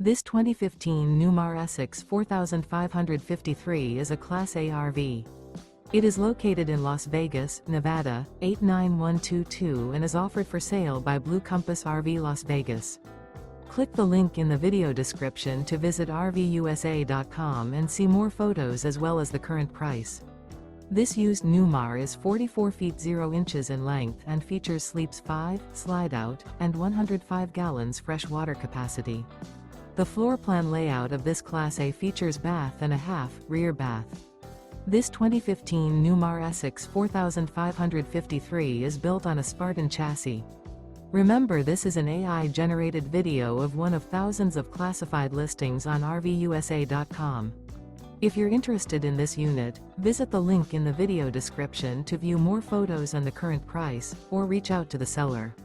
This 2015 Newmar Essex 4553 is a Class A RV. It is located in Las Vegas, Nevada, 89122 and is offered for sale by Blue Compass RV Las Vegas. Click the link in the video description to visit RVUSA.com and see more photos as well as the current price. This used Newmar is 44 feet 0 inches in length and features sleeps 5, slide-out, and 105 gallons fresh water capacity. The floor plan layout of this Class A features bath and a half, rear bath. This 2015 Newmar Essex 4553 is built on a Spartan chassis. Remember, this is an AI-generated video of one of thousands of classified listings on RVUSA.com. If you're interested in this unit, visit the link in the video description to view more photos and the current price, or reach out to the seller.